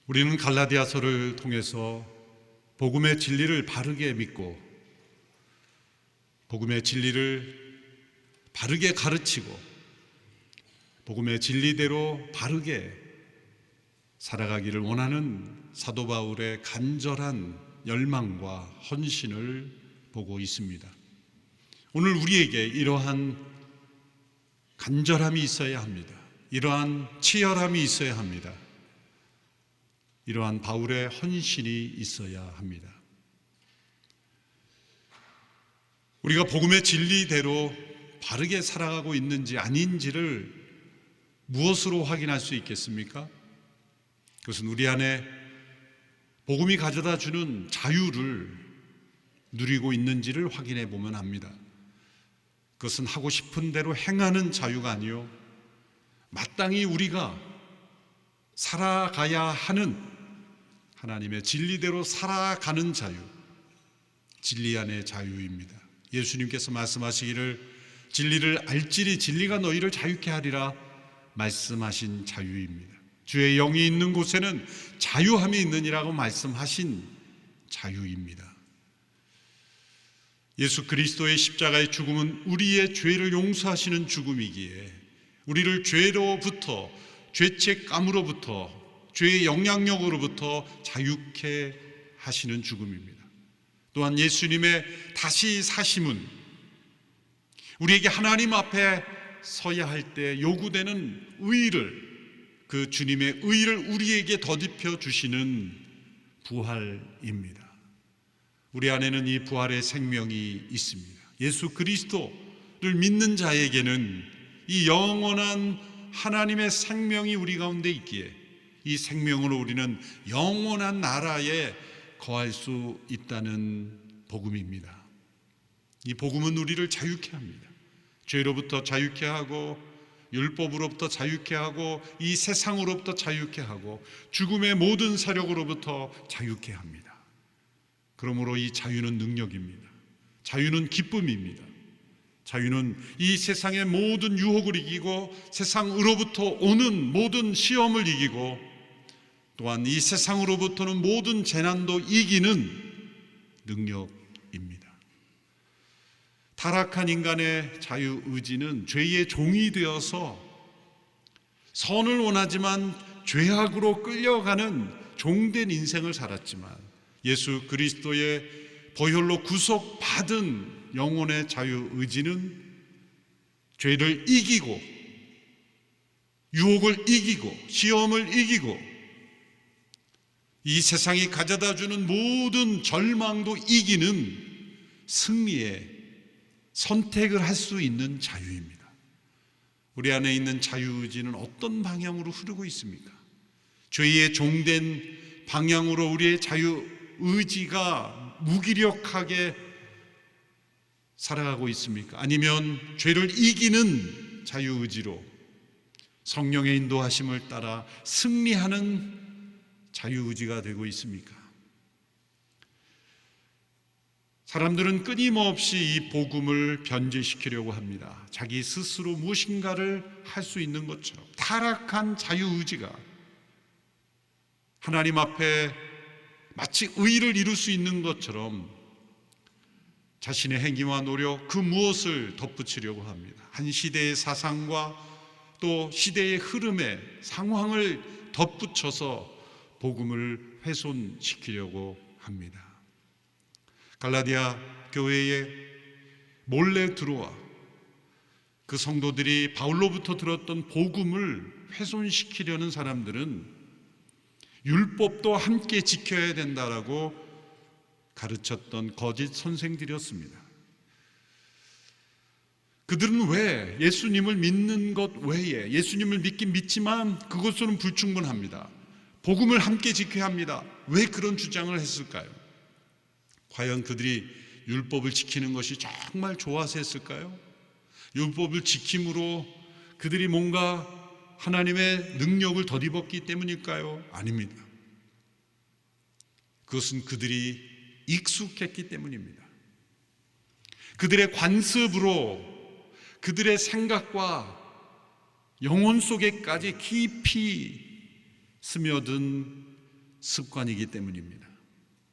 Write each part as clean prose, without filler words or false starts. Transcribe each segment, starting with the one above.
우리는 갈라디아서를 통해서 복음의 진리를 바르게 믿고 복음의 진리를 바르게 가르치고 복음의 진리대로 바르게 살아가기를 원하는 사도 바울의 간절한 열망과 헌신을 보고 있습니다. 오늘 우리에게 이러한 간절함이 있어야 합니다. 이러한 치열함이 있어야 합니다. 이러한 바울의 헌신이 있어야 합니다. 우리가 복음의 진리대로 바르게 살아가고 있는지 아닌지를 무엇으로 확인할 수 있겠습니까? 그것은 우리 안에 복음이 가져다 주는 자유를 누리고 있는지를 확인해 보면 합니다. 그것은 하고 싶은 대로 행하는 자유가 아니요 마땅히 우리가 살아가야 하는 하나님의 진리대로 살아가는 자유, 진리 안의 자유입니다. 예수님께서 말씀하시기를 진리를 알지니 진리가 너희를 자유케 하리라 말씀하신 자유입니다. 주의 영이 있는 곳에는 자유함이 있느니라고 말씀하신 자유입니다. 예수 그리스도의 십자가의 죽음은 우리의 죄를 용서하시는 죽음이기에 우리를 죄로부터, 죄책감으로부터, 죄의 영향력으로부터 자유케 하시는 죽음입니다. 또한 예수님의 다시 사심은 우리에게 하나님 앞에 서야 할 때 요구되는 의를, 그 주님의 의를 우리에게 덧입혀 주시는 부활입니다. 우리 안에는 이 부활의 생명이 있습니다. 예수 그리스도를 믿는 자에게는 이 영원한 하나님의 생명이 우리 가운데 있기에 이 생명으로 우리는 영원한 나라에 거할 수 있다는 복음입니다. 이 복음은 우리를 자유케 합니다. 죄로부터 자유케 하고 율법으로부터 자유케 하고 이 세상으로부터 자유케 하고 죽음의 모든 세력으로부터 자유케 합니다. 그러므로 이 자유는 능력입니다. 자유는 기쁨입니다. 자유는 이 세상의 모든 유혹을 이기고 세상으로부터 오는 모든 시험을 이기고 또한 이 세상으로부터는 모든 재난도 이기는 능력입니다. 타락한 인간의 자유의지는 죄의 종이 되어서 선을 원하지만 죄악으로 끌려가는 종된 인생을 살았지만 예수 그리스도의 보혈로 구속받은 영혼의 자유의지는 죄를 이기고 유혹을 이기고 시험을 이기고 이 세상이 가져다주는 모든 절망도 이기는 승리의 선택을 할 수 있는 자유입니다. 우리 안에 있는 자유의지는 어떤 방향으로 흐르고 있습니까? 죄의 종된 방향으로 우리의 자유의지가 무기력하게 살아가고 있습니까? 아니면 죄를 이기는 자유의지로 성령의 인도하심을 따라 승리하는 자유의지가 되고 있습니까? 사람들은 끊임없이 이 복음을 변제시키려고 합니다. 자기 스스로 무엇인가를 할 수 있는 것처럼 타락한 자유의지가 하나님 앞에 마치 의를 이룰 수 있는 것처럼 자신의 행위와 노력 그 무엇을 덧붙이려고 합니다. 한 시대의 사상과 또 시대의 흐름에 상황을 덧붙여서 복음을 훼손시키려고 합니다. 갈라디아 교회에 몰래 들어와 그 성도들이 바울로부터 들었던 복음을 훼손시키려는 사람들은 율법도 함께 지켜야 된다라고 가르쳤던 거짓 선생들이었습니다. 그들은 왜 예수님을 믿는 것 외에 예수님을 믿긴 믿지만 그것으로는 불충분합니다. 복음을 함께 지켜야 합니다. 왜 그런 주장을 했을까요? 과연 그들이 율법을 지키는 것이 정말 좋아서 했을까요? 율법을 지킴으로 그들이 뭔가 하나님의 능력을 덧입었기 때문일까요? 아닙니다. 그것은 그들이 익숙했기 때문입니다. 그들의 관습으로 그들의 생각과 영혼 속에까지 깊이 스며든 습관이기 때문입니다.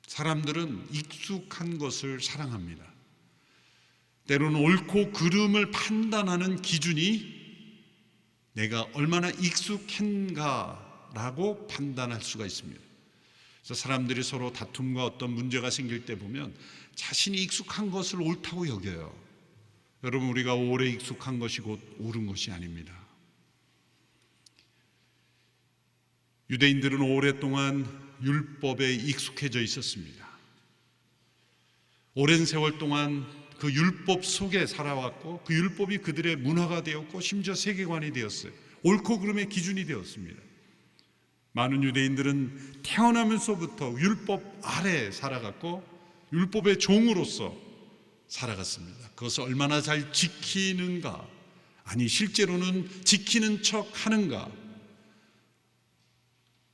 사람들은 익숙한 것을 사랑합니다. 때로는 옳고 그름을 판단하는 기준이 내가 얼마나 익숙한가라고 판단할 수가 있습니다. 그래서 사람들이 서로 다툼과 어떤 문제가 생길 때 보면 자신이 익숙한 것을 옳다고 여겨요. 여러분, 우리가 오래 익숙한 것이 곧 옳은 것이 아닙니다. 유대인들은 오랫동안 율법에 익숙해져 있었습니다. 오랜 세월 동안 그 율법 속에 살아왔고 그 율법이 그들의 문화가 되었고 심지어 세계관이 되었어요. 옳고 그름의 기준이 되었습니다. 많은 유대인들은 태어나면서부터 율법 아래 살아갔고 율법의 종으로서 살아갔습니다. 그것을 얼마나 잘 지키는가, 아니 실제로는 지키는 척 하는가,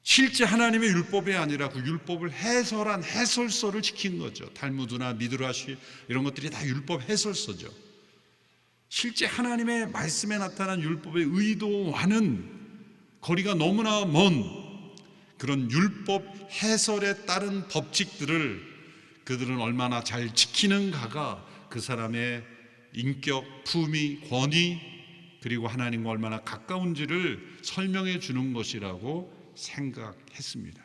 실제 하나님의 율법이 아니라 그 율법을 해설한 해설서를 지킨 거죠. 탈무드나 미드라시 이런 것들이 다 율법 해설서죠. 실제 하나님의 말씀에 나타난 율법의 의도와는 거리가 너무나 먼 그런 율법 해설에 따른 법칙들을 그들은 얼마나 잘 지키는가가 그 사람의 인격, 품위, 권위, 그리고 하나님과 얼마나 가까운지를 설명해 주는 것이라고 생각했습니다.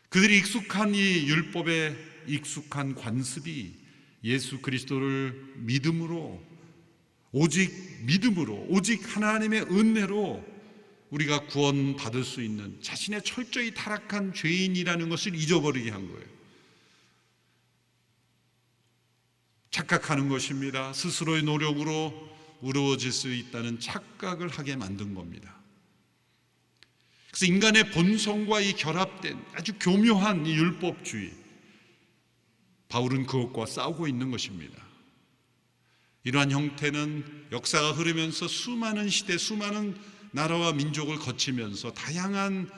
그들이 익숙한 이 율법에 익숙한 관습이 예수 그리스도를 믿음으로, 오직 믿음으로, 오직 하나님의 은혜로 우리가 구원받을 수 있는, 자신의 철저히 타락한 죄인이라는 것을 잊어버리게 한 거예요. 착각하는 것입니다. 스스로의 노력으로 의로워질 수 있다는 착각을 하게 만든 겁니다. 그래서 인간의 본성과 이 결합된 아주 교묘한 이 율법주의, 바울은 그것과 싸우고 있는 것입니다. 이러한 형태는 역사가 흐르면서 수많은 시대, 수많은 나라와 민족을 거치면서 다양한,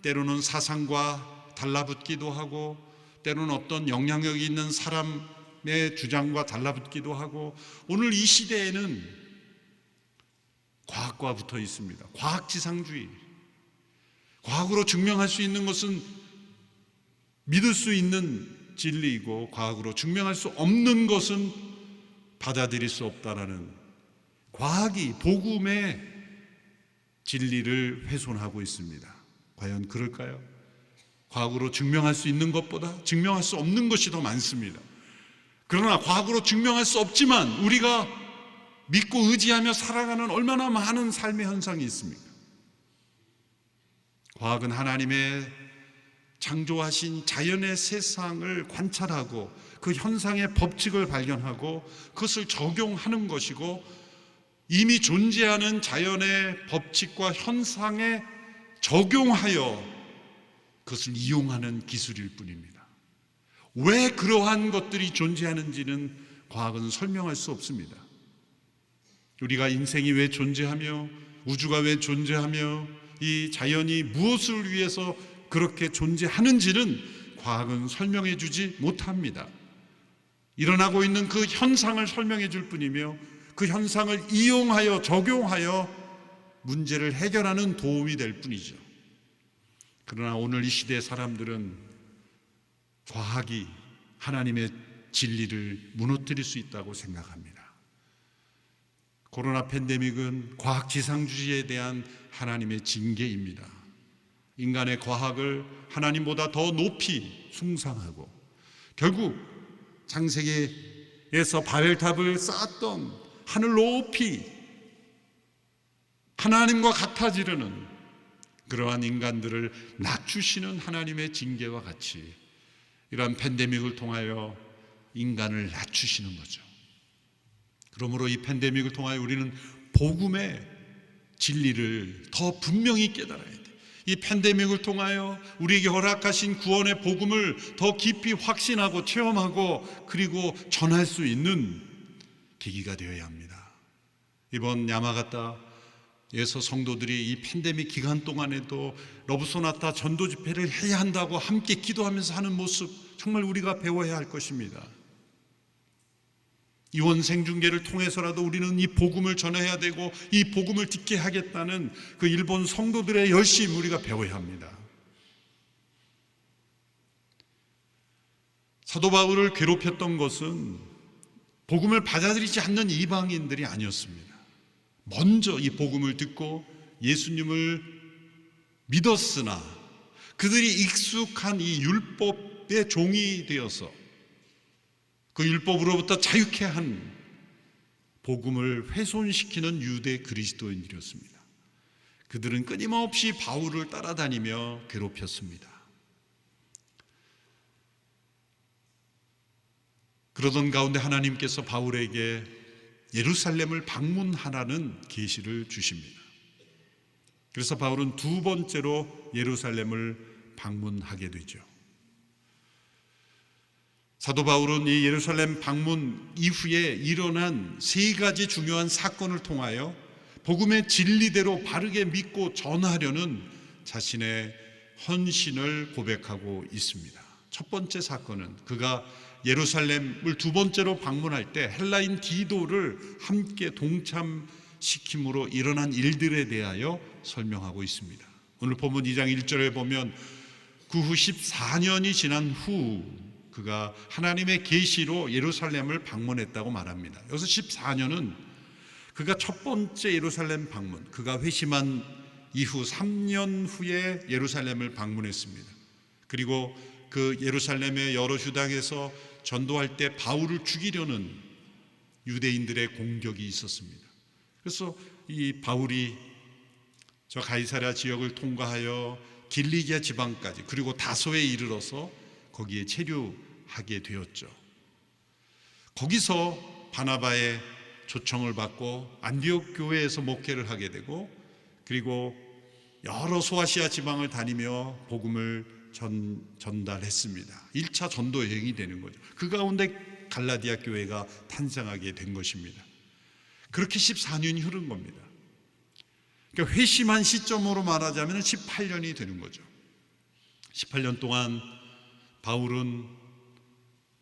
때로는 사상과 달라붙기도 하고 때로는 어떤 영향력이 있는 사람의 주장과 달라붙기도 하고, 오늘 이 시대에는 과학과 붙어 있습니다. 과학지상주의. 과학으로 증명할 수 있는 것은 믿을 수 있는 진리이고, 과학으로 증명할 수 없는 것은 받아들일 수 없다라는, 과학이 복음의 진리를 훼손하고 있습니다. 과연 그럴까요? 과학으로 증명할 수 있는 것보다 증명할 수 없는 것이 더 많습니다. 그러나 과학으로 증명할 수 없지만 우리가 믿고 의지하며 살아가는 얼마나 많은 삶의 현상이 있습니까? 과학은 하나님의 창조하신 자연의 세상을 관찰하고 그 현상의 법칙을 발견하고 그것을 적용하는 것이고, 이미 존재하는 자연의 법칙과 현상에 적용하여 그것을 이용하는 기술일 뿐입니다. 왜 그러한 것들이 존재하는지는 과학은 설명할 수 없습니다. 우리가 인생이 왜 존재하며 우주가 왜 존재하며 이 자연이 무엇을 위해서 그렇게 존재하는지는 과학은 설명해 주지 못합니다. 일어나고 있는 그 현상을 설명해 줄 뿐이며 그 현상을 이용하여 적용하여 문제를 해결하는 도움이 될 뿐이죠. 그러나 오늘 이 시대의 사람들은 과학이 하나님의 진리를 무너뜨릴 수 있다고 생각합니다. 코로나 팬데믹은 과학지상주의에 대한 하나님의 징계입니다. 인간의 과학을 하나님보다 더 높이 숭상하고 결국 창세기에서 바벨탑을 쌓았던 하늘 높이 하나님과 같아지려는 그러한 인간들을 낮추시는 하나님의 징계와 같이 이러한 팬데믹을 통하여 인간을 낮추시는 거죠. 그러므로 이 팬데믹을 통하여 우리는 복음의 진리를 더 분명히 깨달아야 돼요. 이 팬데믹을 통하여 우리에게 허락하신 구원의 복음을 더 깊이 확신하고 체험하고 그리고 전할 수 있는 계기가 되어야 합니다. 이번 야마가타에서 성도들이 이 팬데믹 기간 동안에도 러브소나타 전도 집회를 해야 한다고 함께 기도하면서 하는 모습, 정말 우리가 배워야 할 것입니다. 이원 생중계를 통해서라도 우리는 이 복음을 전해야 되고 이 복음을 듣게 하겠다는 그 일본 성도들의 열심, 우리가 배워야 합니다. 사도 바울을 괴롭혔던 것은 복음을 받아들이지 않는 이방인들이 아니었습니다. 먼저 이 복음을 듣고 예수님을 믿었으나 그들이 익숙한 이 율법의 종이 되어서 그 율법으로부터 자유케 한 복음을 훼손시키는 유대 그리스도인들이었습니다. 그들은 끊임없이 바울을 따라다니며 괴롭혔습니다. 그러던 가운데 하나님께서 바울에게 예루살렘을 방문하라는 계시를 주십니다. 그래서 바울은 두 번째로 예루살렘을 방문하게 되죠. 사도 바울은 이 예루살렘 방문 이후에 일어난 세 가지 중요한 사건을 통하여 복음의 진리대로 바르게 믿고 전하려는 자신의 헌신을 고백하고 있습니다. 첫 번째 사건은 그가 예루살렘을 두 번째로 방문할 때 헬라인 디도를 함께 동참시킴으로 일어난 일들에 대하여 설명하고 있습니다. 오늘 본문 2장 1절에 보면 그 후 14년이 지난 후 그가 하나님의 계시로 예루살렘을 방문했다고 말합니다. 여기서 14년은 그가 첫 번째 예루살렘 방문, 그가 회심한 이후 3년 후에 예루살렘을 방문했습니다. 그리고 그 예루살렘의 여러 주당에서 전도할 때 바울을 죽이려는 유대인들의 공격이 있었습니다. 그래서 이 바울이 저 가이사랴 지역을 통과하여 길리기아 지방까지 그리고 다소에 이르러서 거기에 체류하게 되었죠. 거기서 바나바의 초청을 받고 안디옥 교회에서 목회를 하게 되고 그리고 여러 소아시아 지방을 다니며 복음을 전달했습니다. 1차 전도 여행이 되는 거죠. 그 가운데 갈라디아 교회가 탄생하게 된 것입니다. 그렇게 14년이 흐른 겁니다. 그러니까 회심한 시점으로 말하자면 18년이 되는 거죠. 18년 동안 바울은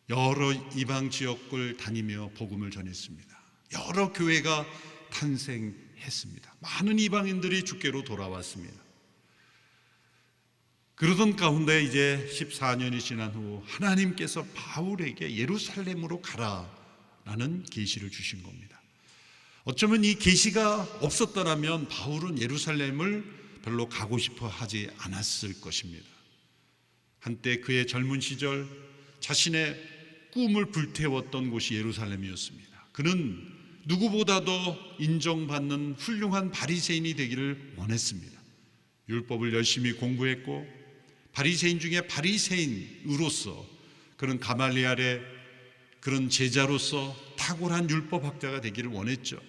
여러 이방 지역을 다니며 복음을 전했습니다. 여러 교회가 탄생했습니다. 많은 이방인들이 주께로 돌아왔습니다. 그러던 가운데 이제 14년이 지난 후 하나님께서 바울에게 예루살렘으로 가라라는 계시를 주신 겁니다. 어쩌면 이 계시가 없었더라면 바울은 예루살렘을 별로 가고 싶어 하지 않았을 것입니다. 한때 그의 젊은 시절 자신의 꿈을 불태웠던 곳이 예루살렘이었습니다. 그는 누구보다도 인정받는 훌륭한 바리새인이 되기를 원했습니다. 율법을 열심히 공부했고 바리새인 중에 바리새인으로서 그런 가말리엘의 그런 제자로서 탁월한 율법학자가 되기를 원했죠.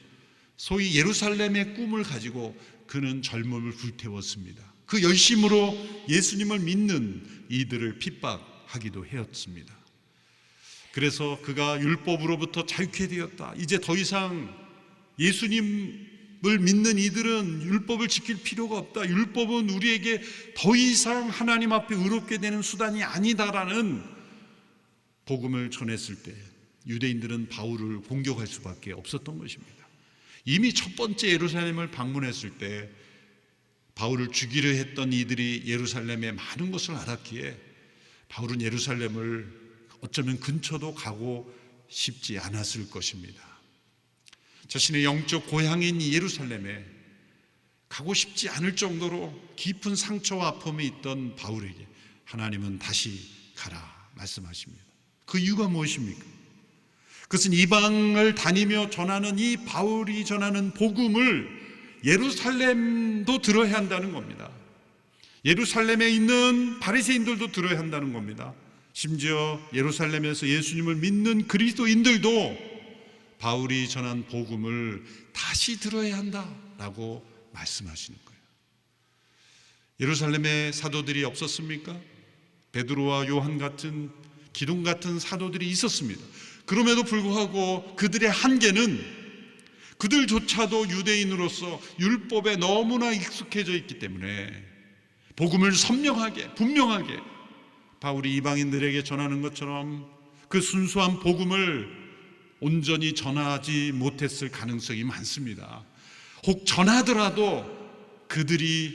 소위 예루살렘의 꿈을 가지고 그는 젊음을 불태웠습니다. 그 열심으로 예수님을 믿는 이들을 핍박하기도 했습니다. 그래서 그가 율법으로부터 자유케 되었다. 이제 더 이상 예수님을 믿는 이들은 율법을 지킬 필요가 없다. 율법은 우리에게 더 이상 하나님 앞에 의롭게 되는 수단이 아니다라는 복음을 전했을 때 유대인들은 바울을 공격할 수밖에 없었던 것입니다. 이미 첫 번째 예루살렘을 방문했을 때 바울을 죽이려 했던 이들이 예루살렘에 많은 것을 알았기에 바울은 예루살렘을 어쩌면 근처도 가고 싶지 않았을 것입니다. 자신의 영적 고향인 예루살렘에 가고 싶지 않을 정도로 깊은 상처와 아픔이 있던 바울에게 하나님은 다시 가라 말씀하십니다. 그 이유가 무엇입니까? 그것은 이방을 다니며 전하는 이 바울이 전하는 복음을 예루살렘도 들어야 한다는 겁니다. 예루살렘에 있는 바리새인들도 들어야 한다는 겁니다. 심지어 예루살렘에서 예수님을 믿는 그리스도인들도 바울이 전한 복음을 다시 들어야 한다라고 말씀하시는 거예요. 예루살렘에 사도들이 없었습니까? 베드로와 요한 같은 기둥 같은 사도들이 있었습니다. 그럼에도 불구하고 그들의 한계는 그들조차도 유대인으로서 율법에 너무나 익숙해져 있기 때문에 복음을 선명하게 분명하게 바울이 이방인들에게 전하는 것처럼 그 순수한 복음을 온전히 전하지 못했을 가능성이 많습니다. 혹 전하더라도 그들이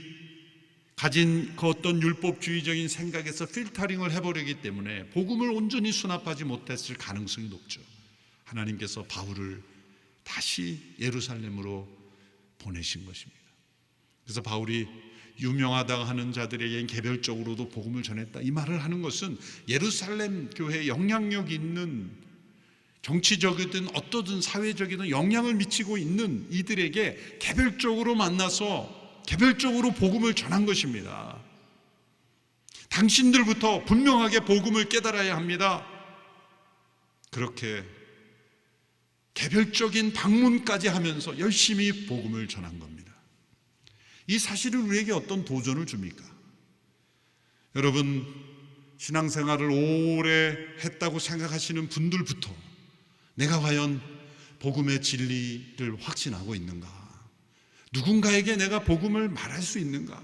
가진 그 어떤 율법주의적인 생각에서 필터링을 해버리기 때문에 복음을 온전히 수납하지 못했을 가능성이 높죠. 하나님께서 바울을 다시 예루살렘으로 보내신 것입니다. 그래서 바울이 유명하다고 하는 자들에게 개별적으로도 복음을 전했다, 이 말을 하는 것은 예루살렘 교회에 영향력 있는, 정치적이든 어떠든 사회적이든 영향을 미치고 있는 이들에게 개별적으로 만나서 개별적으로 복음을 전한 것입니다. 당신들부터 분명하게 복음을 깨달아야 합니다. 그렇게 개별적인 방문까지 하면서 열심히 복음을 전한 겁니다. 이 사실은 우리에게 어떤 도전을 줍니까? 여러분, 신앙생활을 오래 했다고 생각하시는 분들부터 내가 과연 복음의 진리를 확신하고 있는가? 누군가에게 내가 복음을 말할 수 있는가?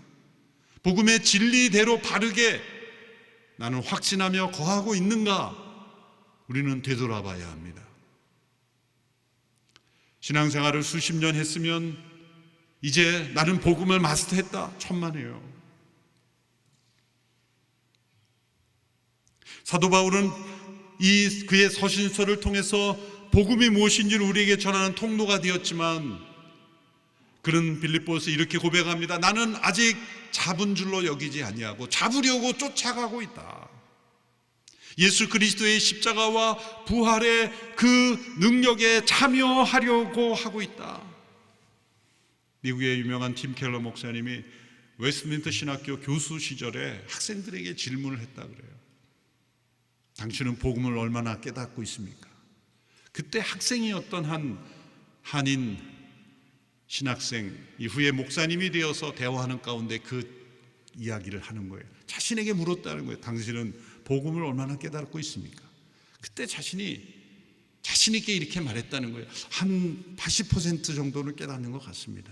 복음의 진리대로 바르게 나는 확신하며 거하고 있는가? 우리는 되돌아봐야 합니다. 신앙생활을 수십 년 했으면 이제 나는 복음을 마스터했다, 천만에요. 사도 바울은 그의 서신서를 통해서 복음이 무엇인지를 우리에게 전하는 통로가 되었지만, 그는 빌립보에서 이렇게 고백합니다. 나는 아직 잡은 줄로 여기지 아니하고 잡으려고 쫓아가고 있다. 예수 그리스도의 십자가와 부활의 그 능력에 참여하려고 하고 있다. 미국의 유명한 팀 켈러 목사님이 웨스트민스터 신학교 교수 시절에 학생들에게 질문을 했다 그래요. 당신은 복음을 얼마나 깨닫고 있습니까? 그때 학생이었던 한 한인 신학생, 이후에 목사님이 되어서 대화하는 가운데 그 이야기를 하는 거예요. 자신에게 물었다는 거예요. 당신은 복음을 얼마나 깨닫고 있습니까? 그때 자신 있게 이렇게 말했다는 거예요. 한 80% 정도는 깨닫는 것 같습니다.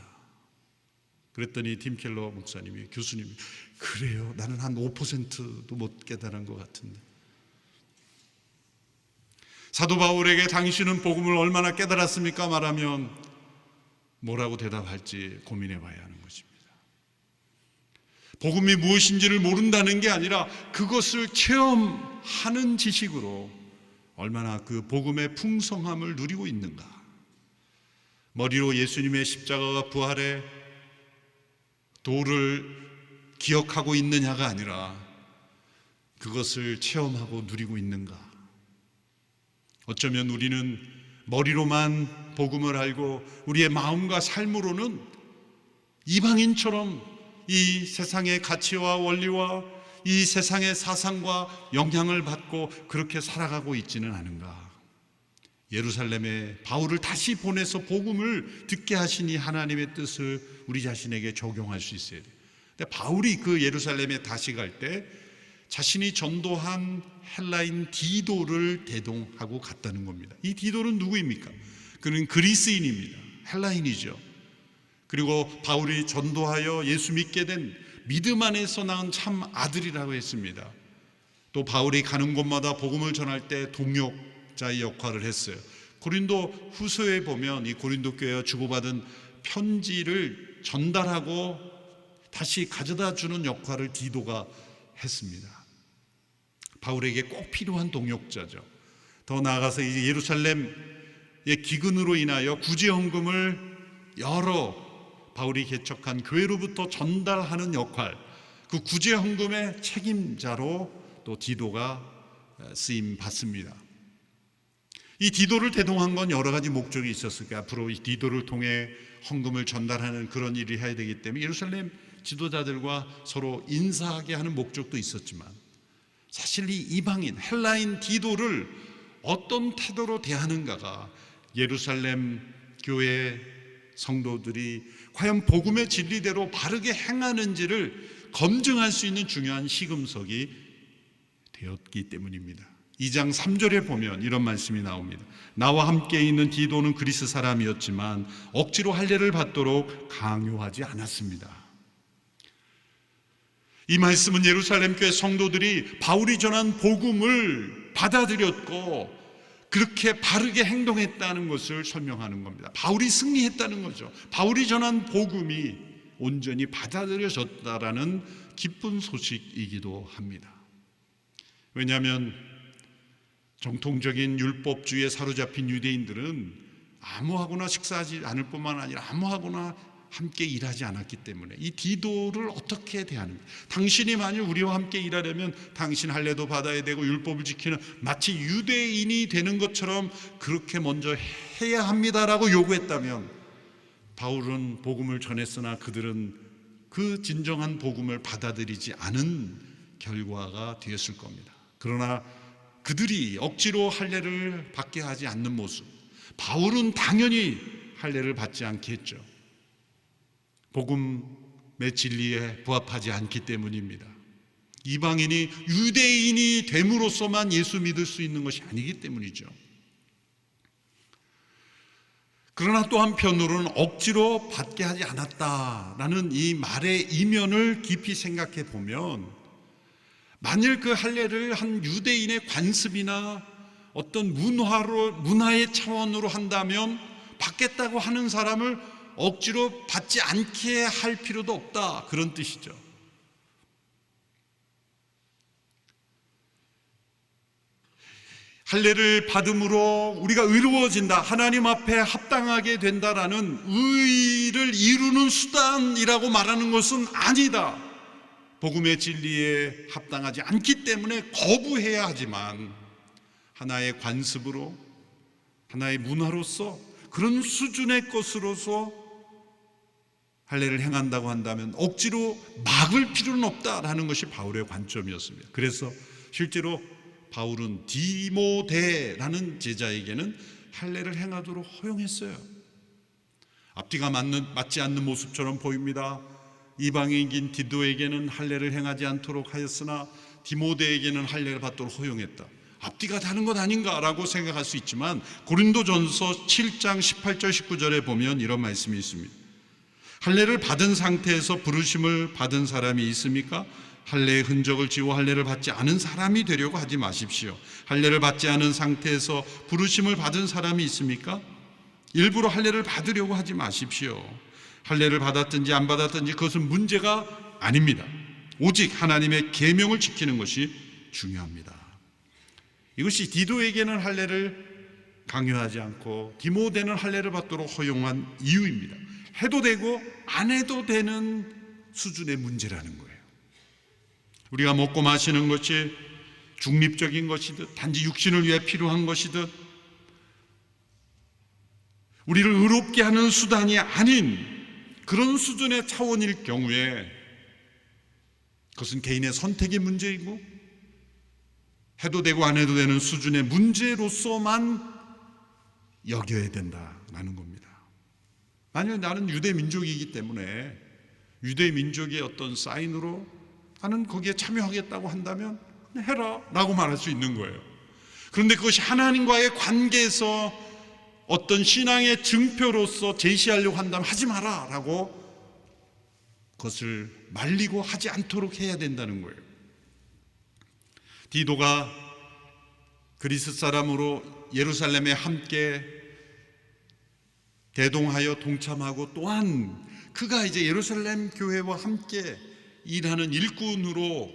그랬더니 팀 켈러 목사님이, 교수님이, 그래요? 나는 한 5%도 못 깨달은 것 같은데. 사도 바울에게 당신은 복음을 얼마나 깨달았습니까? 말하면 뭐라고 대답할지 고민해 봐야 하는 것입니다. 복음이 무엇인지를 모른다는 게 아니라 그것을 체험하는 지식으로 얼마나 그 복음의 풍성함을 누리고 있는가. 머리로 예수님의 십자가와 부활의 도를 기억하고 있느냐가 아니라 그것을 체험하고 누리고 있는가. 어쩌면 우리는 머리로만 복음을 알고 우리의 마음과 삶으로는 이방인처럼 이 세상의 가치와 원리와 이 세상의 사상과 영향을 받고 그렇게 살아가고 있지는 않은가. 예루살렘에 바울을 다시 보내서 복음을 듣게 하시니 하나님의 뜻을 우리 자신에게 적용할 수 있어야 돼요. 근데 바울이 그 예루살렘에 다시 갈 때 자신이 전도한 헬라인 디도를 대동하고 갔다는 겁니다. 이 디도는 누구입니까? 그는 그리스인입니다. 헬라인이죠. 그리고 바울이 전도하여 예수 믿게 된 믿음 안에서 낳은 참 아들이라고 했습니다. 또 바울이 가는 곳마다 복음을 전할 때 동역자의 역할을 했어요. 고린도 후서에 보면 이 고린도 교회와 주고받은 편지를 전달하고 다시 가져다 주는 역할을 디도가 했습니다. 바울에게 꼭 필요한 동역자죠. 더 나아가서 이제 예루살렘의 기근으로 인하여 구제헌금을 여러 바울이 개척한 교회로부터 전달하는 역할, 그 구제헌금의 책임자로 또 디도가 쓰임 받습니다. 이 디도를 대동한 건 여러 가지 목적이 있었을 거예요. 앞으로 이 디도를 통해 헌금을 전달하는 그런 일을 해야 되기 때문에 예루살렘 지도자들과 서로 인사하게 하는 목적도 있었지만, 사실 이 이방인 헬라인 디도를 어떤 태도로 대하는가가 예루살렘 교회 성도들이 과연 복음의 진리대로 바르게 행하는지를 검증할 수 있는 중요한 시금석이 되었기 때문입니다. 2장 3절에 보면 이런 말씀이 나옵니다. 나와 함께 있는 디도는 그리스 사람이었지만 억지로 할례를 받도록 강요하지 않았습니다. 이 말씀은 예루살렘 교회 성도들이 바울이 전한 복음을 받아들였고 그렇게 바르게 행동했다는 것을 설명하는 겁니다. 바울이 승리했다는 거죠. 바울이 전한 복음이 온전히 받아들여졌다라는 기쁜 소식이기도 합니다. 왜냐하면 정통적인 율법주의에 사로잡힌 유대인들은 아무하고나 식사하지 않을 뿐만 아니라 아무하고나 함께 일하지 않았기 때문에 이 디도를 어떻게 대하는가? 당신이 만일 우리와 함께 일하려면 당신 할례도 받아야 되고 율법을 지키는 마치 유대인이 되는 것처럼 그렇게 먼저 해야 합니다라고 요구했다면 바울은 복음을 전했으나 그들은 그 진정한 복음을 받아들이지 않은 결과가 되었을 겁니다. 그러나 그들이 억지로 할례를 받게 하지 않는 모습, 바울은 당연히 할례를 받지 않겠죠. 복음의 진리에 부합하지 않기 때문입니다. 이방인이 유대인이 됨으로써만 예수 믿을 수 있는 것이 아니기 때문이죠. 그러나 또 한편으로는 억지로 받게 하지 않았다라는 이 말의 이면을 깊이 생각해 보면 만일 그 할례를 한 유대인의 관습이나 어떤 문화의 차원으로 한다면 받겠다고 하는 사람을 억지로 받지 않게 할 필요도 없다, 그런 뜻이죠. 할례를 받음으로 우리가 의로워진다, 하나님 앞에 합당하게 된다라는 의를 이루는 수단이라고 말하는 것은 아니다. 복음의 진리에 합당하지 않기 때문에 거부해야 하지만 하나의 관습으로, 하나의 문화로서, 그런 수준의 것으로서 할례를 행한다고 한다면 억지로 막을 필요는 없다라는 것이 바울의 관점이었습니다. 그래서 실제로 바울은 디모데라는 제자에게는 할례를 행하도록 허용했어요. 앞뒤가 맞지 않는 모습처럼 보입니다. 이방인인 디도에게는 할례를 행하지 않도록 하였으나 디모데에게는 할례를 받도록 허용했다. 앞뒤가 다른 것 아닌가라고 생각할 수 있지만 고린도전서 7장 18절 19절에 보면 이런 말씀이 있습니다. 할례를 받은 상태에서 부르심을 받은 사람이 있습니까? 할례의 흔적을 지워 할례를 받지 않은 사람이 되려고 하지 마십시오. 할례를 받지 않은 상태에서 부르심을 받은 사람이 있습니까? 일부러 할례를 받으려고 하지 마십시오. 할례를 받았든지 안 받았든지 그것은 문제가 아닙니다. 오직 하나님의 계명을 지키는 것이 중요합니다. 이것이 디도에게는 할례를 강요하지 않고 디모데는 할례를 받도록 허용한 이유입니다. 해도 되고 안 해도 되는 수준의 문제라는 거예요. 우리가 먹고 마시는 것이 중립적인 것이듯 단지 육신을 위해 필요한 것이듯 우리를 의롭게 하는 수단이 아닌 그런 수준의 차원일 경우에 그것은 개인의 선택의 문제이고 해도 되고 안 해도 되는 수준의 문제로서만 여겨야 된다라는 겁니다. 만약 나는 유대 민족이기 때문에 유대 민족의 어떤 사인으로 나는 거기에 참여하겠다고 한다면 해라 라고 말할 수 있는 거예요. 그런데 그것이 하나님과의 관계에서 어떤 신앙의 증표로서 제시하려고 한다면 하지 마라 라고 그것을 말리고 하지 않도록 해야 된다는 거예요. 디도가 그리스 사람으로 예루살렘에 함께 대동하여 동참하고 또한 그가 이제 예루살렘 교회와 함께 일하는 일꾼으로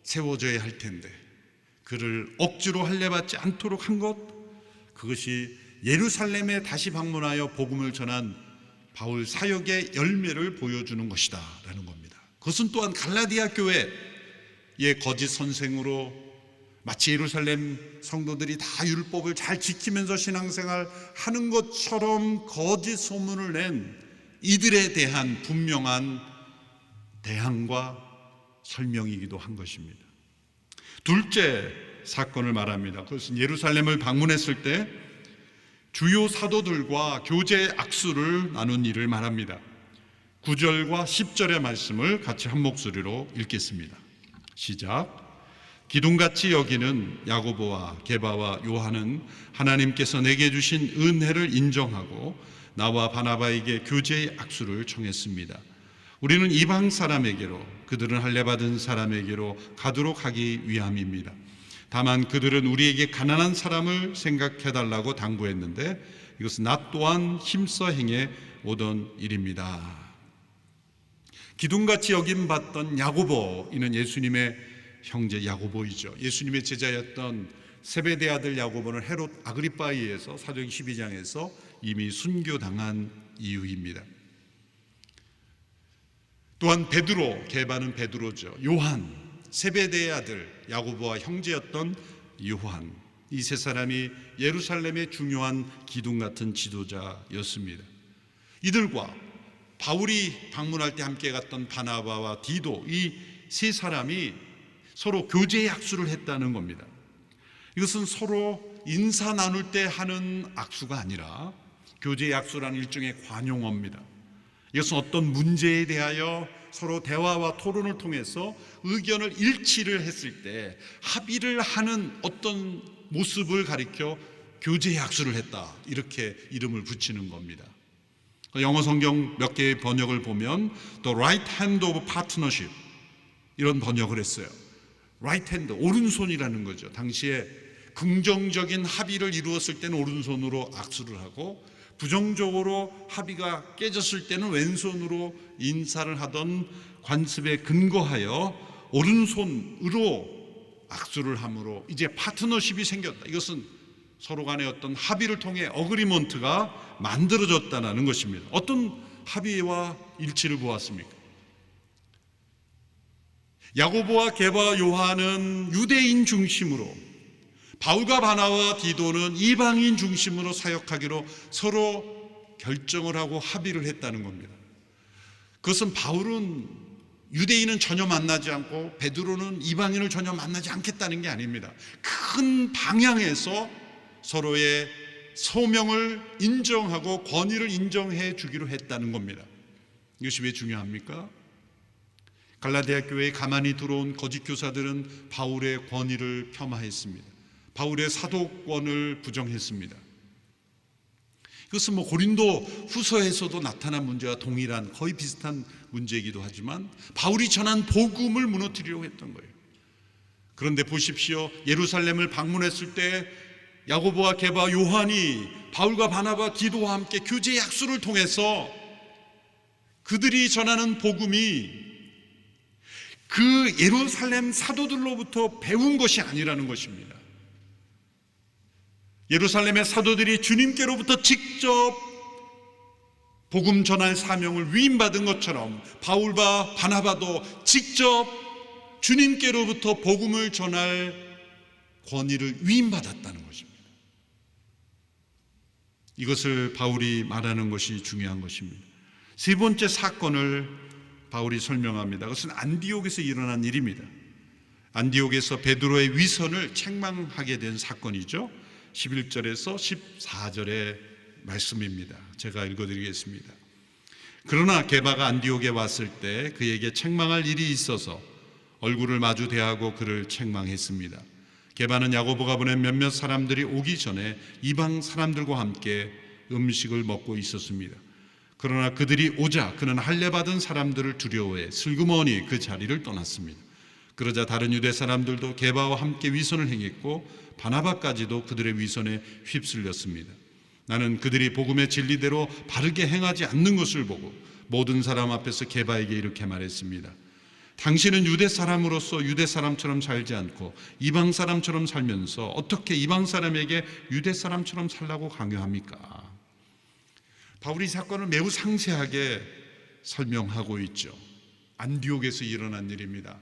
세워져야 할 텐데 그를 억지로 할례받지 않도록 한 것, 그것이 예루살렘에 다시 방문하여 복음을 전한 바울 사역의 열매를 보여주는 것이다 라는 겁니다. 그것은 또한 갈라디아 교회의 거짓 선생으로 마치 예루살렘 성도들이 다 율법을 잘 지키면서 신앙생활 하는 것처럼 거짓 소문을 낸 이들에 대한 분명한 대항과 설명이기도 한 것입니다. 둘째 사건을 말합니다. 그것은 예루살렘을 방문했을 때 주요 사도들과 교제 악수를 나눈 일을 말합니다. 9절과 10절의 말씀을 같이 한 목소리로 읽겠습니다. 시작. 기둥같이 여기는 야고보와 게바와 요한은 하나님께서 내게 주신 은혜를 인정하고 나와 바나바에게 교제의 악수를 청했습니다. 우리는 이방 사람에게로, 그들은 할례받은 사람에게로 가도록 하기 위함입니다. 다만 그들은 우리에게 가난한 사람을 생각해달라고 당부했는데 이것은 나 또한 힘써 행해 오던 일입니다. 기둥같이 여김받던 야고보, 이는 예수님의 형제 야고보이죠. 예수님의 제자였던 세베대 아들 야고보는 헤롯 아그리빠에 의해서 사도행 12장에서 이미 순교당한 이유입니다. 또한 베드로, 게바는 베드로죠. 요한, 세베대의 아들 야고보와 형제였던 요한, 이 세 사람이 예루살렘의 중요한 기둥 같은 지도자였습니다. 이들과 바울이 방문할 때 함께 갔던 바나바와 디도, 이 세 사람이 서로 교제 약수를 했다는 겁니다. 이것은 서로 인사 나눌 때 하는 악수가 아니라 교제 약수라는 일종의 관용어입니다. 이것은 어떤 문제에 대하여 서로 대화와 토론을 통해서 의견을 일치를 했을 때 합의를 하는 어떤 모습을 가리켜 교제 약수를 했다, 이렇게 이름을 붙이는 겁니다. 영어 성경 몇 개의 번역을 보면 The right hand of partnership, 이런 번역을 했어요. right hand, 오른손이라는 거죠. 당시에 긍정적인 합의를 이루었을 때는 오른손으로 악수를 하고, 부정적으로 합의가 깨졌을 때는 왼손으로 인사를 하던 관습에 근거하여 오른손으로 악수를 함으로 이제 파트너십이 생겼다. 이것은 서로 간의 어떤 합의를 통해 어그리먼트가 만들어졌다는 것입니다. 어떤 합의와 일치를 보았습니까? 야고보와 게바 요한은 유대인 중심으로, 바울과 바나와 디도는 이방인 중심으로 사역하기로 서로 결정을 하고 합의를 했다는 겁니다. 그것은 바울은 유대인은 전혀 만나지 않고 베드로는 이방인을 전혀 만나지 않겠다는 게 아닙니다. 큰 방향에서 서로의 소명을 인정하고 권위를 인정해 주기로 했다는 겁니다. 이것이 왜 중요합니까? 갈라디아 교회에 가만히 들어온 거짓 교사들은 바울의 권위를 폄하했습니다. 바울의 사도권을 부정했습니다. 이것은 고린도 후서에서도 나타난 문제와 동일한 거의 비슷한 문제이기도 하지만 바울이 전한 복음을 무너뜨리려고 했던 거예요. 그런데 보십시오. 예루살렘을 방문했을 때 야고보와 게바 요한이 바울과 바나바 디도와 함께 교제 약수를 통해서 그들이 전하는 복음이 그 예루살렘 사도들로부터 배운 것이 아니라는 것입니다. 예루살렘의 사도들이 주님께로부터 직접 복음 전할 사명을 위임받은 것처럼 바울과 바나바도 직접 주님께로부터 복음을 전할 권위를 위임받았다는 것입니다. 이것을 바울이 말하는 것이 중요한 것입니다. 세 번째 사건을 바울이 설명합니다. 그것은 안디옥에서 일어난 일입니다. 안디옥에서 베드로의 위선을 책망하게 된 사건이죠. 11절에서 14절의 말씀입니다. 제가 읽어드리겠습니다. 그러나 게바가 안디옥에 왔을 때 그에게 책망할 일이 있어서 얼굴을 마주 대하고 그를 책망했습니다. 게바는 야고보가 보낸 몇몇 사람들이 오기 전에 이방 사람들과 함께 음식을 먹고 있었습니다. 그러나 그들이 오자 그는 할례받은 사람들을 두려워해 슬그머니 그 자리를 떠났습니다. 그러자 다른 유대 사람들도 게바와 함께 위선을 행했고 바나바까지도 그들의 위선에 휩쓸렸습니다. 나는 그들이 복음의 진리대로 바르게 행하지 않는 것을 보고 모든 사람 앞에서 게바에게 이렇게 말했습니다. 당신은 유대 사람으로서 유대 사람처럼 살지 않고 이방 사람처럼 살면서 어떻게 이방 사람에게 유대 사람처럼 살라고 강요합니까? 바울이 사건을 매우 상세하게 설명하고 있죠. 안디옥에서 일어난 일입니다.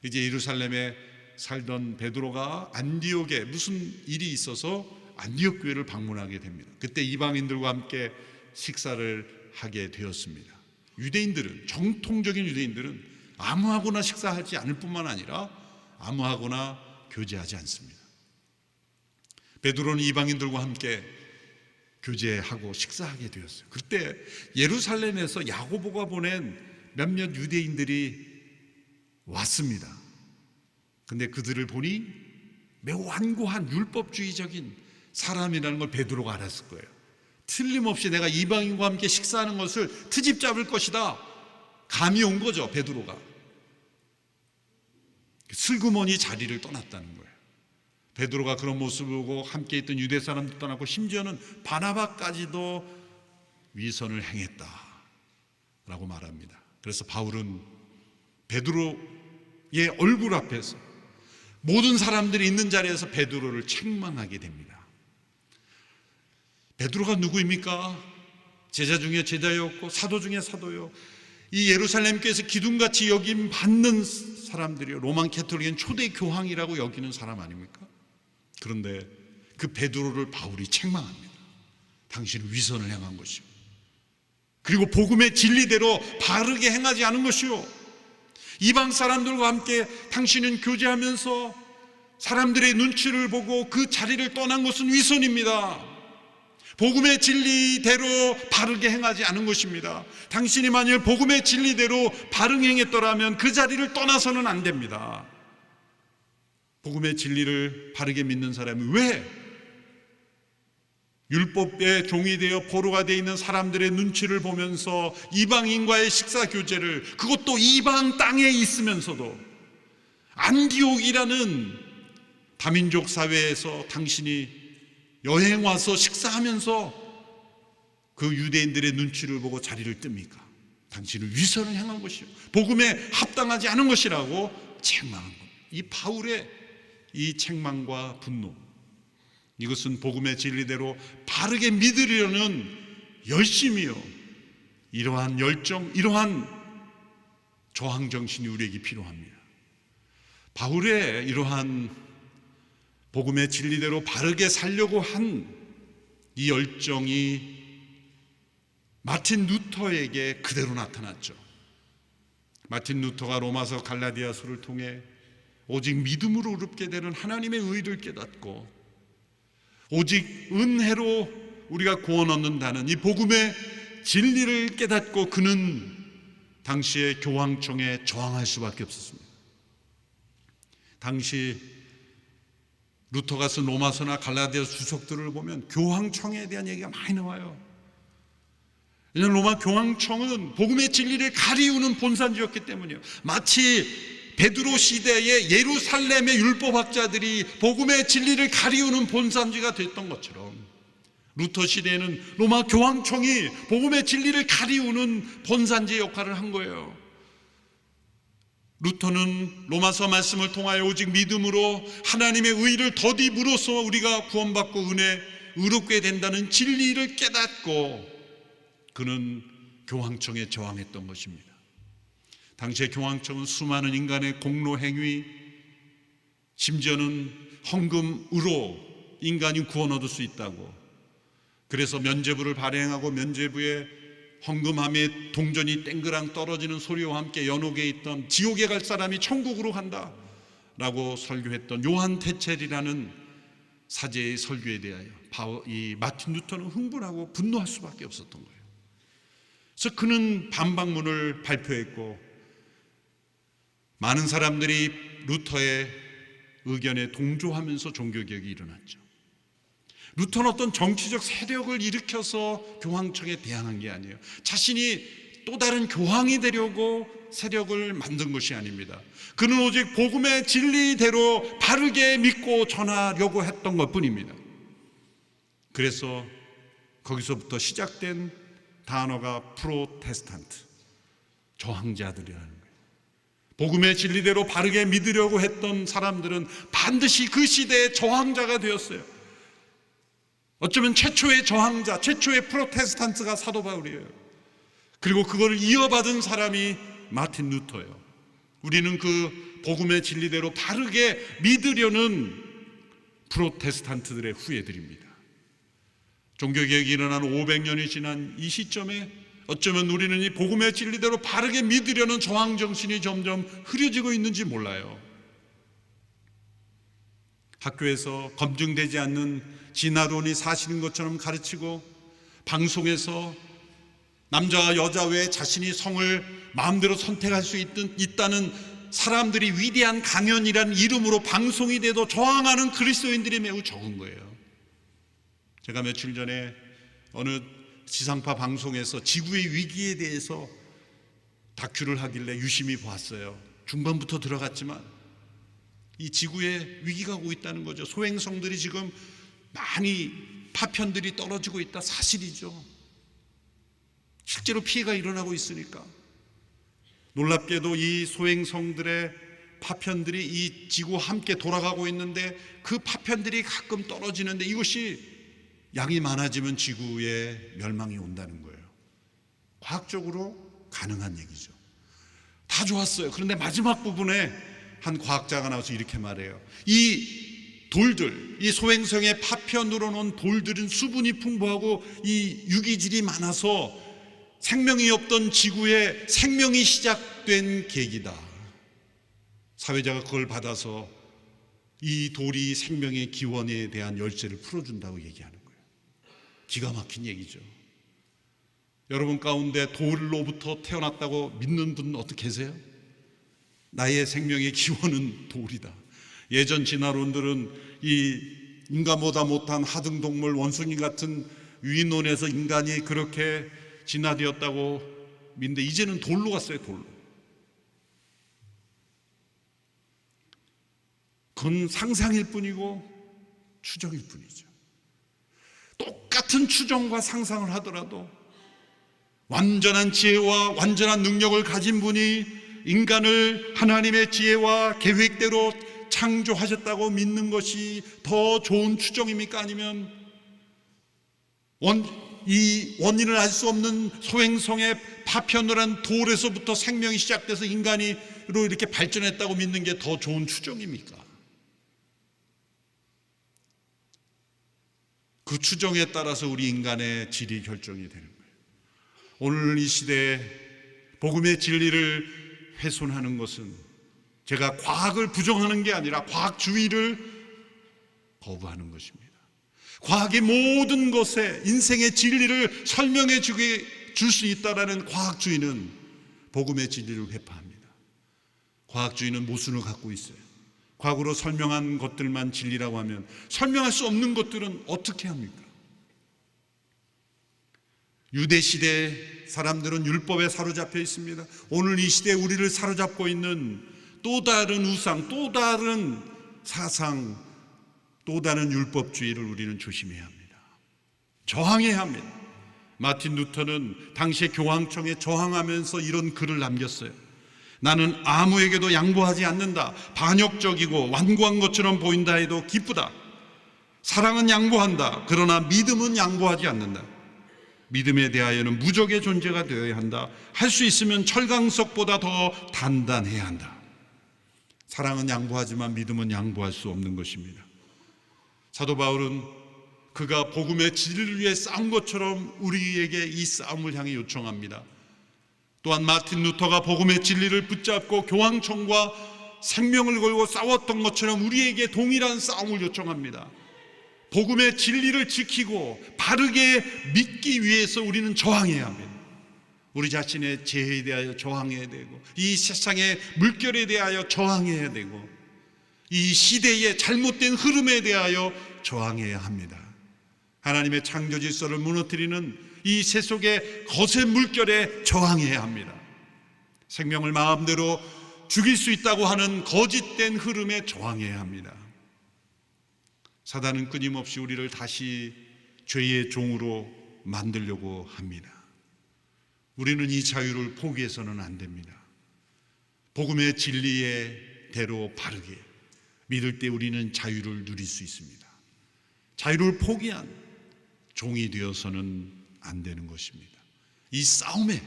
이제 예루살렘에 살던 베드로가 안디옥에 무슨 일이 있어서 안디옥 교회를 방문하게 됩니다. 그때 이방인들과 함께 식사를 하게 되었습니다. 유대인들은, 정통적인 유대인들은 아무하고나 식사하지 않을 뿐만 아니라 아무하고나 교제하지 않습니다. 베드로는 이방인들과 함께 교제하고 식사하게 되었어요. 그때 예루살렘에서 야고보가 보낸 몇몇 유대인들이 왔습니다. 근데 그들을 보니 매우 완고한 율법주의적인 사람이라는 걸 베드로가 알았을 거예요. 틀림없이 내가 이방인과 함께 식사하는 것을 트집 잡을 것이다, 감이 온 거죠. 베드로가 슬그머니 자리를 떠났다는 거예요. 베드로가 그런 모습을 보고 함께 있던 유대 사람도 떠나고 심지어는 바나바까지도 위선을 행했다라고 말합니다. 그래서 바울은 베드로의 얼굴 앞에서 모든 사람들이 있는 자리에서 베드로를 책망하게 됩니다. 베드로가 누구입니까? 제자 중에 제자였고 사도 중에 사도요. 이 예루살렘 교회에서 기둥같이 여김 받는 사람들이요. 로만 캐톨릭은 초대 교황이라고 여기는 사람 아닙니까? 그런데 그 베드로를 바울이 책망합니다. 당신은 위선을 행한 것이요, 그리고 복음의 진리대로 바르게 행하지 않은 것이요, 이방 사람들과 함께 당신은 교제하면서 사람들의 눈치를 보고 그 자리를 떠난 것은 위선입니다. 복음의 진리대로 바르게 행하지 않은 것입니다. 당신이 만일 복음의 진리대로 바르게 행했더라면 그 자리를 떠나서는 안 됩니다. 복음의 진리를 바르게 믿는 사람이 왜 율법의 종이 되어 포로가 되어 있는 사람들의 눈치를 보면서 이방인과의 식사 교제를, 그것도 이방 땅에 있으면서도 안디옥이라는 다민족 사회에서 당신이 여행 와서 식사하면서 그 유대인들의 눈치를 보고 자리를 뜹니까? 당신은 위선을 행한 것이요, 복음에 합당하지 않은 것이라고 책망한 것. 이 바울의 이 책망과 분노, 이것은 복음의 진리대로 바르게 믿으려는 열심이요, 이러한 열정, 이러한 저항정신이 우리에게 필요합니다. 바울의 이러한 복음의 진리대로 바르게 살려고 한 이 열정이 마틴 루터에게 그대로 나타났죠. 마틴 루터가 로마서 갈라디아서를 통해 오직 믿음으로 의롭게 되는 하나님의 의를 깨닫고 오직 은혜로 우리가 구원 얻는다는 이 복음의 진리를 깨닫고 그는 당시의 교황청에 저항할 수밖에 없었습니다. 당시 루터가 쓴 로마서나 갈라디아서 주석들을 보면 교황청에 대한 얘기가 많이 나와요. 왜냐하면 로마 교황청은 복음의 진리를 가리우는 본산지였기 때문이에요. 마치 베드로 시대의 예루살렘의 율법학자들이 복음의 진리를 가리우는 본산지가 됐던 것처럼 루터 시대에는 로마 교황청이 복음의 진리를 가리우는 본산지의 역할을 한 거예요. 루터는 로마서 말씀을 통하여 오직 믿음으로 하나님의 의를 덧입으로써 우리가 구원받고 의롭게 된다는 진리를 깨닫고 그는 교황청에 저항했던 것입니다. 당시의 교황청은 수많은 인간의 공로 행위, 심지어는 헌금으로 인간이 구원 얻을 수 있다고, 그래서 면죄부를 발행하고 면죄부에 헌금함에 동전이 땡그랑 떨어지는 소리와 함께 연옥에 있던 지옥에 갈 사람이 천국으로 간다 라고 설교했던 요한 테첼이라는 사제의 설교에 대하여 이 마틴 루터는 흥분하고 분노할 수밖에 없었던 거예요. 그래서 그는 반박문을 발표했고 많은 사람들이 루터의 의견에 동조하면서 종교개혁이 일어났죠. 루터는 어떤 정치적 세력을 일으켜서 교황청에 대항한 게 아니에요. 자신이 또 다른 교황이 되려고 세력을 만든 것이 아닙니다. 그는 오직 복음의 진리대로 바르게 믿고 전하려고 했던 것뿐입니다. 그래서 거기서부터 시작된 단어가 프로테스탄트, 저항자들이라는 거예요. 복음의 진리대로 바르게 믿으려고 했던 사람들은 반드시 그 시대의 저항자가 되었어요. 어쩌면 최초의 저항자, 최초의 프로테스탄트가 사도 바울이에요. 그리고 그걸 이어받은 사람이 마틴 루터예요. 우리는 그 복음의 진리대로 바르게 믿으려는 프로테스탄트들의 후예들입니다. 종교개혁이 일어난 500년이 지난 이 시점에 어쩌면 우리는 이 복음의 진리대로 바르게 믿으려는 저항정신이 점점 흐려지고 있는지 몰라요. 학교에서 검증되지 않는 진화론이 사실인 것처럼 가르치고, 방송에서 남자와 여자 외에 자신이 성을 마음대로 선택할 수 있다는 사람들이 위대한 강연이라는 이름으로 방송이 돼도 저항하는 그리스도인들이 매우 적은 거예요. 제가 며칠 전에 어느 지상파 방송에서 지구의 위기에 대해서 다큐를 하길래 유심히 봤어요. 중반부터 들어갔지만 이 지구에 위기가 오고 있다는 거죠. 소행성들이 지금 많이 파편들이 떨어지고 있다, 사실이죠. 실제로 피해가 일어나고 있으니까. 놀랍게도 이 소행성들의 파편들이 이 지구와 함께 돌아가고 있는데 그 파편들이 가끔 떨어지는데 이것이 양이 많아지면 지구의 멸망이 온다는 거예요. 과학적으로 가능한 얘기죠. 다 좋았어요. 그런데 마지막 부분에 한 과학자가 나와서 이렇게 말해요. 이 돌들, 이 소행성의 파편으로 놓은 돌들은 수분이 풍부하고 이 유기질이 많아서 생명이 없던 지구에 생명이 시작된 계기다. 사회자가 그걸 받아서 이 돌이 생명의 기원에 대한 열쇠를 풀어준다고 얘기하는 거예요. 기가 막힌 얘기죠. 여러분 가운데 돌로부터 태어났다고 믿는 분 어떻게 계세요? 나의 생명의 기원은 돌이다. 예전 진화론들은 이 인간보다 못한 하등동물 원숭이 같은 유인론에서 인간이 그렇게 진화되었다고 믿는데 이제는 돌로 갔어요. 돌로. 그건 상상일 뿐이고 추정일 뿐이죠. 똑같은 추정과 상상을 하더라도 완전한 지혜와 완전한 능력을 가진 분이 인간을 하나님의 지혜와 계획대로 창조하셨다고 믿는 것이 더 좋은 추정입니까? 아니면 이 원인을 알 수 없는 소행성의 파편을 한 돌에서부터 생명이 시작돼서 인간으로 이렇게 발전했다고 믿는 게 더 좋은 추정입니까? 그 추정에 따라서 우리 인간의 질이 결정이 되는 거예요. 오늘 이 시대에 복음의 진리를 훼손하는 것은 제가 과학을 부정하는 게 아니라 과학주의를 거부하는 것입니다. 과학의 모든 것에 인생의 진리를 설명해 줄 수 있다라는 과학주의는 복음의 진리를 회파합니다. 과학주의는 모순을 갖고 있어요. 과거로 설명한 것들만 진리라고 하면 설명할 수 없는 것들은 어떻게 합니까? 유대 시대 사람들은 율법에 사로잡혀 있습니다. 오늘 이 시대에 우리를 사로잡고 있는 또 다른 우상, 또 다른 사상, 또 다른 율법주의를 우리는 조심해야 합니다. 저항해야 합니다. 마틴 루터는 당시에 교황청에 저항하면서 이런 글을 남겼어요. 나는 아무에게도 양보하지 않는다. 반역적이고 완고한 것처럼 보인다 해도 기쁘다. 사랑은 양보한다. 그러나 믿음은 양보하지 않는다. 믿음에 대하여는 무적의 존재가 되어야 한다. 할 수 있으면 철강석보다 더 단단해야 한다. 사랑은 양보하지만 믿음은 양보할 수 없는 것입니다. 사도 바울은 그가 복음의 진리를 위해 싸운 것처럼 우리에게 이 싸움을 향해 요청합니다. 또한 마틴 루터가 복음의 진리를 붙잡고 교황청과 생명을 걸고 싸웠던 것처럼 우리에게 동일한 싸움을 요청합니다. 복음의 진리를 지키고 바르게 믿기 위해서 우리는 저항해야 합니다. 우리 자신의 죄에 대하여 저항해야 되고 이 세상의 물결에 대하여 저항해야 되고 이 시대의 잘못된 흐름에 대하여 저항해야 합니다. 하나님의 창조 질서를 무너뜨리는 이 세속의 거센 물결에 저항해야 합니다. 생명을 마음대로 죽일 수 있다고 하는 거짓된 흐름에 저항해야 합니다. 사단은 끊임없이 우리를 다시 죄의 종으로 만들려고 합니다. 우리는 이 자유를 포기해서는 안 됩니다. 복음의 진리의 대로 바르게 믿을 때 우리는 자유를 누릴 수 있습니다. 자유를 포기한 종이 되어서는 안 되는 것입니다. 이 싸움에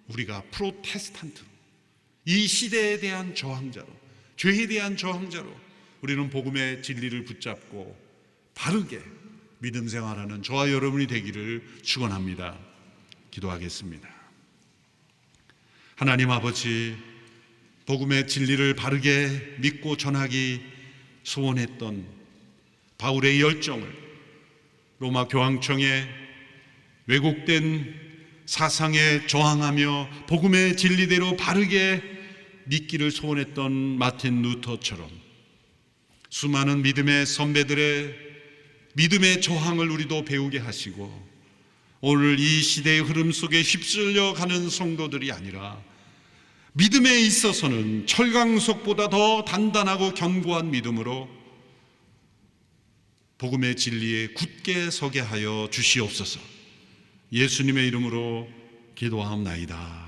우리가 프로테스탄트로, 이 시대에 대한 저항자로, 죄에 대한 저항자로 우리는 복음의 진리를 붙잡고 바르게 믿음 생활하는 저와 여러분이 되기를 축원합니다. 기도하겠습니다. 하나님 아버지, 복음의 진리를 바르게 믿고 전하기 소원했던 바울의 열정을 로마 교황청에 왜곡된 사상에 저항하며 복음의 진리대로 바르게 믿기를 소원했던 마틴 루터처럼 수많은 믿음의 선배들의 믿음의 저항을 우리도 배우게 하시고 오늘 이 시대의 흐름 속에 휩쓸려 가는 성도들이 아니라 믿음에 있어서는 철강석보다 더 단단하고 견고한 믿음으로 복음의 진리에 굳게 서게 하여 주시옵소서. 예수님의 이름으로 기도하옵나이다.